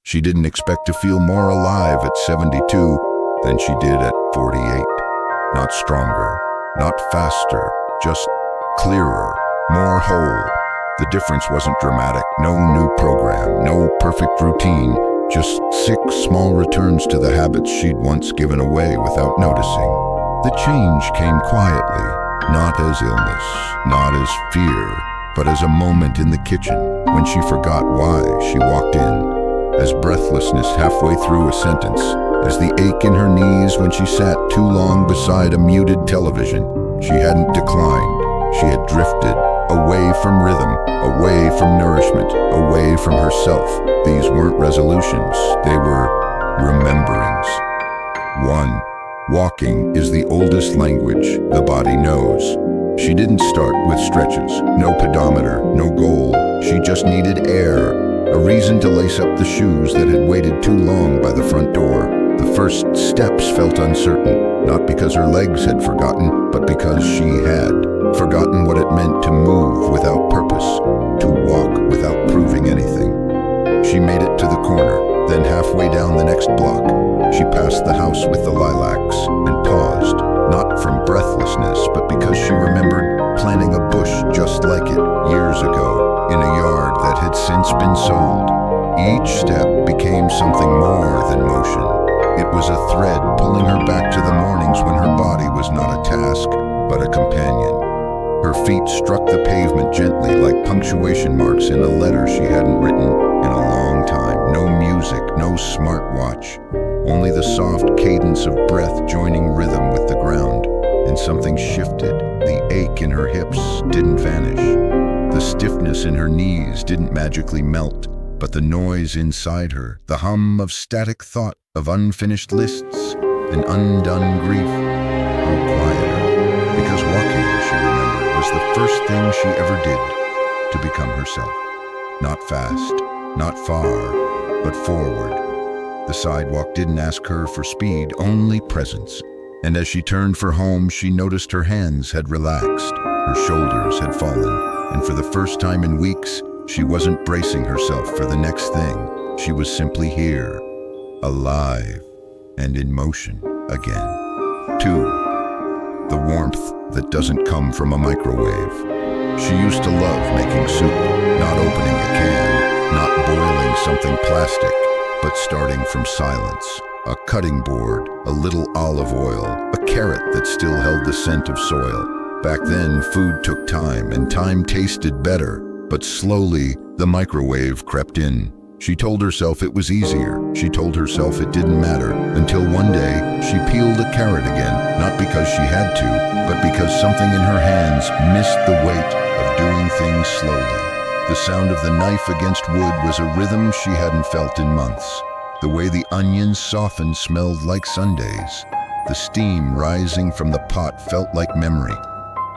She didn't expect to feel more alive at 72 than she did at 48. Not stronger, not faster, just clearer, more whole. The difference wasn't dramatic, no new program, no perfect routine, just 6 small returns to the habits she'd once given away without noticing. The change came quietly, not as illness, not as fear, but as a moment in the kitchen when she forgot why she walked in, as breathlessness halfway through a sentence, as the ache in her knees when she sat too long beside a muted television. She hadn't declined, she had drifted, away from rhythm, away from nourishment, away from herself. These weren't resolutions, they were rememberings. 1. Walking is the oldest language the body knows. She didn't start with stretches, no pedometer, no goal. She just needed air, a reason to lace up the shoes that had waited too long by the front door. The first steps felt uncertain, not because her legs had forgotten, but because she had forgotten what it meant to move without purpose, to walk without proving anything. She made it to the corner, then halfway down the next block, she passed the house with the lilacs and paused, not from breathlessness, but because she remembered planting a bush just like it years ago in a yard that had since been sold. Each step became something more than motion. It was a thread pulling her back to the mornings when her body was not a task, but a companion. Her feet struck the pavement gently like punctuation marks in a letter she hadn't written in a long time. No music, no smartwatch, only the soft cadence of breath joining rhythm with the ground. And something shifted. The ache in her hips didn't vanish. The stiffness in her knees didn't magically melt, but the noise inside her, the hum of static thought, of unfinished lists and undone grief, grew quieter, because walking, she remembered, was the first thing she ever did to become herself. Not fast, not far, but forward. The sidewalk didn't ask her for speed, only presence. And as she turned for home, she noticed her hands had relaxed, her shoulders had fallen, and for the first time in weeks, she wasn't bracing herself for the next thing. She was simply here, alive, and in motion again. 2. The warmth that doesn't come from a microwave. She used to love making soup, not opening a can, not boiling something plastic, but starting from silence. A cutting board, a little olive oil, a carrot that still held the scent of soil. Back then, food took time, and time tasted better, but slowly, the microwave crept in. She told herself it was easier. She told herself it didn't matter, until one day, she peeled a carrot again, not because she had to, but because something in her hands missed the weight of doing things slowly. The sound of the knife against wood was a rhythm she hadn't felt in months. The way the onions softened smelled like Sundays. The steam rising from the pot felt like memory,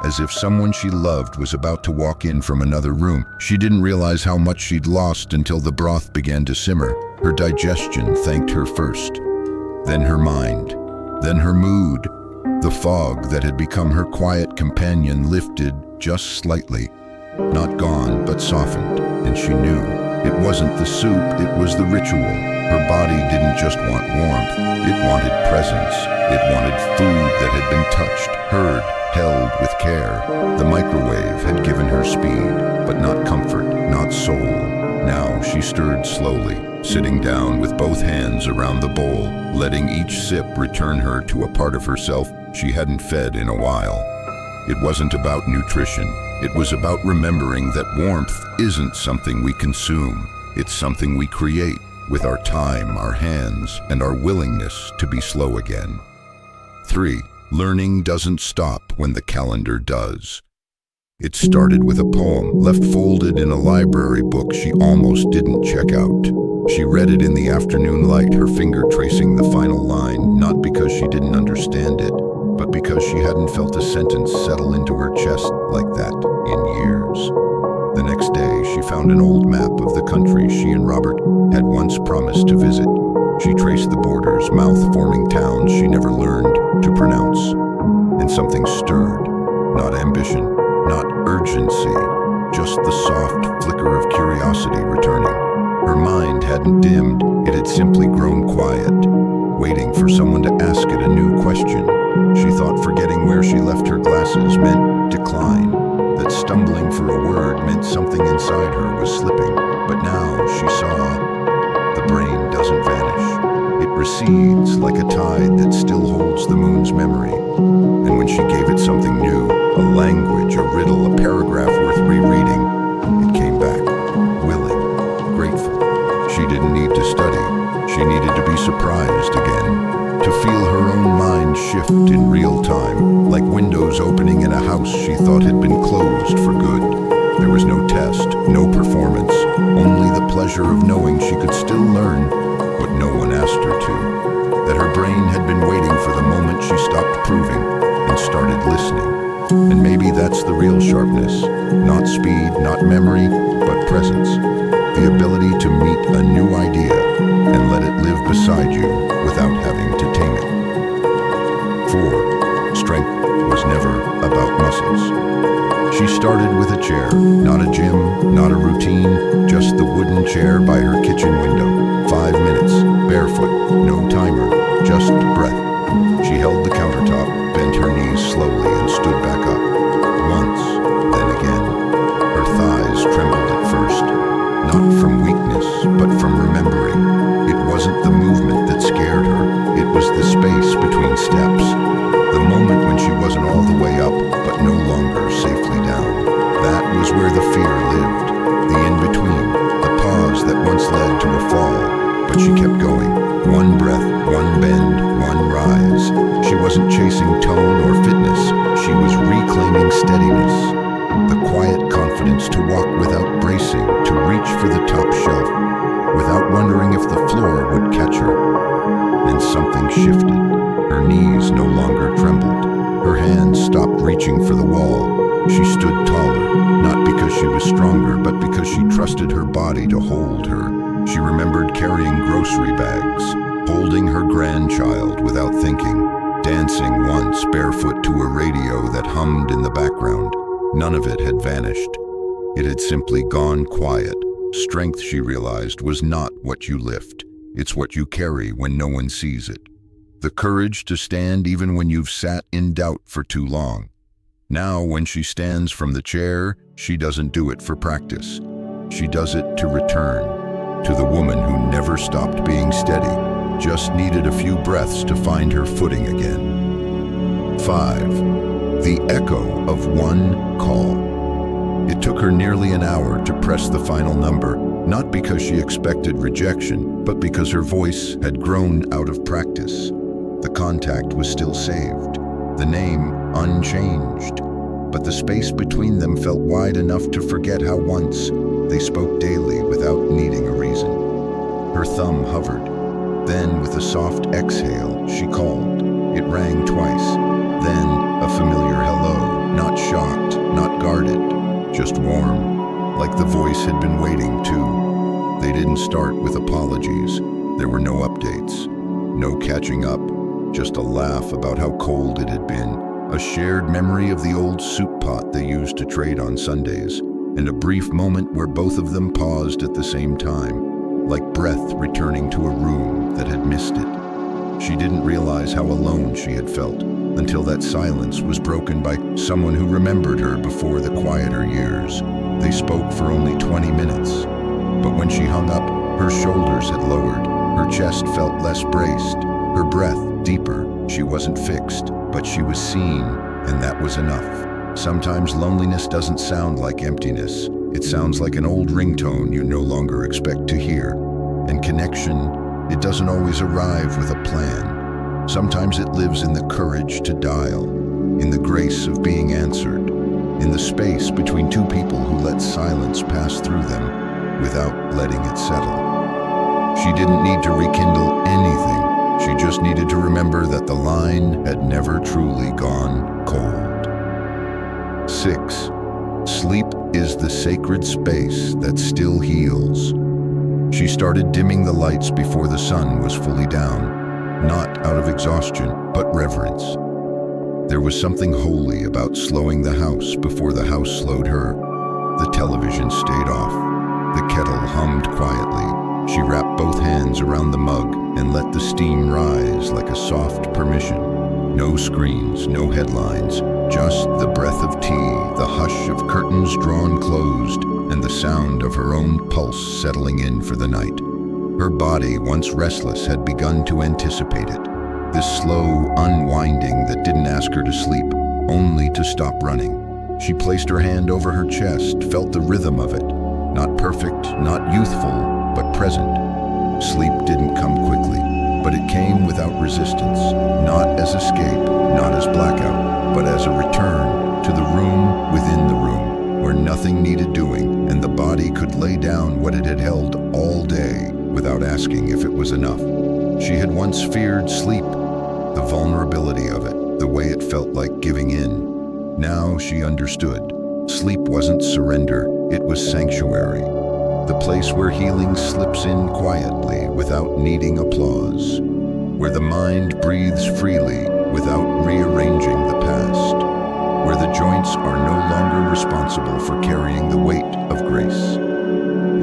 as if someone she loved was about to walk in from another room. She didn't realize how much she'd lost until the broth began to simmer. Her digestion thanked her first, then her mind, then her mood. The fog that had become her quiet companion lifted just slightly, not gone, but softened, and she knew. It wasn't the soup, it was the ritual. Her body didn't just want warmth, it wanted presence. It wanted food that had been touched, heard, held with care. The microwave had given her speed, but not comfort, not soul. Now she stirred slowly, sitting down with both hands around the bowl, letting each sip return her to a part of herself she hadn't fed in a while. It wasn't about nutrition. It was about remembering that warmth isn't something we consume. It's something we create with our time, our hands, and our willingness to be slow again. 3. Learning doesn't stop when the calendar does. It started with a poem left folded in a library book she almost didn't check out. She read it in the afternoon light, her finger tracing the final line, not because she didn't understand it, but because she hadn't felt a sentence settle into her chest like that in years. The next day, she found an old map of the country she and Robert had once promised to visit. She traced the borders, mouth-forming towns she never learned to pronounce. And something stirred. Not ambition, not urgency, just the soft flicker of curiosity returning. Her mind hadn't dimmed, it had simply grown quiet, waiting for someone to ask it a new question. She thought forgetting where she left her glasses meant decline, that stumbling for a word meant something inside her was slipping. But now she saw the brain doesn't vanish. It recedes like a tide that still holds the moon's memory. And when she gave it something new, a language, a riddle, a paragraph worth rereading, it came back, willing, grateful. She didn't need to study. She needed to be surprised again, to feel her own mind shift in real time, like windows opening in a house she thought had been closed for good. There was no test, no performance, only the pleasure of knowing she could still learn what no one asked her to, that her brain had been waiting for the moment she stopped proving and started listening. And maybe that's the real sharpness, not speed, not memory, but presence. The ability to meet a new idea and let it live beside you without having to tame it. 4. Strength was never about muscles. She started with a chair, not a gym, not a routine, just the wooden chair by her kitchen window. 5 minutes, barefoot, no timer, just breath. She held the countertop, bent her knees slowly and stood back up. Once, then again. Her thighs trembled at first, not from weakness, but from remembering. It wasn't the movement that scared her, it was the space between steps. The moment when she wasn't all the way up, but no longer safely down. That was where the fear lived, the in-between, the pause that once led to a fall. But she kept going. One breath, one bend, one rise. She wasn't chasing tone or fitness. She was reclaiming steadiness. The quiet confidence to walk without bracing, to reach for the top shelf, without wondering if the floor would catch her. And something shifted. Her knees no longer trembled. Her hands stopped reaching for the wall. She stood taller, not because she was stronger, but because she trusted her body to hold her. She remembered carrying grocery bags, holding her grandchild without thinking, dancing once barefoot to a radio that hummed in the background. None of it had vanished. It had simply gone quiet. Strength, she realized, was not what you lift. It's what you carry when no one sees it. The courage to stand even when you've sat in doubt for too long. Now, when she stands from the chair, she doesn't do it for practice. She does it to return. To the woman who never stopped being steady, just needed a few breaths to find her footing again. 5. The echo of one call. It took her nearly an hour to press the final number, not because she expected rejection, but because her voice had grown out of practice. The contact was still saved, the name unchanged, but the space between them felt wide enough to forget how once they spoke daily without needing a reason. Her thumb hovered. Then, with a soft exhale, she called. It rang twice. Then, a familiar hello, not shocked, not guarded, just warm, like the voice had been waiting too. They didn't start with apologies. There were no updates, no catching up, just a laugh about how cold it had been, a shared memory of the old soup pot they used to trade on Sundays, and a brief moment where both of them paused at the same time, like breath returning to a room that had missed it. She didn't realize how alone she had felt until that silence was broken by someone who remembered her before the quieter years. They spoke for only 20 minutes, but when she hung up, her shoulders had lowered, her chest felt less braced, her breath deeper. She wasn't fixed, but she was seen, and that was enough. Sometimes loneliness doesn't sound like emptiness. It sounds like an old ringtone you no longer expect to hear. And connection, it doesn't always arrive with a plan. Sometimes it lives in the courage to dial, in the grace of being answered, in the space between two people who let silence pass through them without letting it settle. She didn't need to rekindle anything. She just needed to remember that the line had never truly gone cold. 6. Sleep is the sacred space that still heals. She started dimming the lights before the sun was fully down, not out of exhaustion, but reverence. There was something holy about slowing the house before the house slowed her. The television stayed off. The kettle hummed quietly. She wrapped both hands around the mug and let the steam rise like a soft permission. No screens, no headlines, just the breath of tea, the hush of curtains drawn closed, and the sound of her own pulse settling in for the night. Her body, once restless, had begun to anticipate it. This slow unwinding that didn't ask her to sleep, only to stop running. She placed her hand over her chest, felt the rhythm of it. Not perfect, not youthful, but present. Sleep didn't come quickly, but it came without resistance. Not as escape, not as blackout, but as a return to the room within the room, where nothing needed doing, and the body could lay down what it had held all day without asking if it was enough. She had once feared sleep, the vulnerability of it, the way it felt like giving in. Now she understood. Sleep wasn't surrender, it was sanctuary. The place where healing slips in quietly without needing applause. Where the mind breathes freely without rearranging the past. Where the joints are no longer responsible for carrying the weight of grace.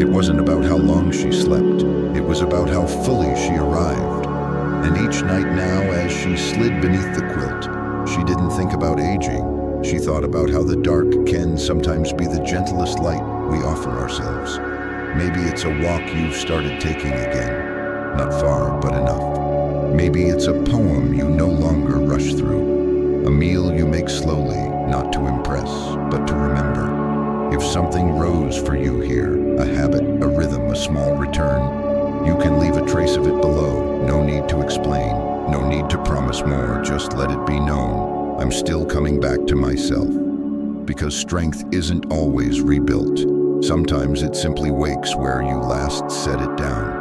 It wasn't about how long she slept, it was about how fully she arrived. And each night now, as she slid beneath the quilt, she didn't think about aging. She thought about how the dark can sometimes be the gentlest light we offer ourselves. Maybe it's a walk you've started taking again, not far, but enough. Maybe it's a poem you no longer rush through, a meal you make slowly, not to impress, but to remember. If something rose for you here, a habit, a rhythm, a small return, you can leave a trace of it below. No need to explain, no need to promise more, just let it be known. I'm still coming back to myself. Because strength isn't always rebuilt. Sometimes it simply wakes where you last set it down.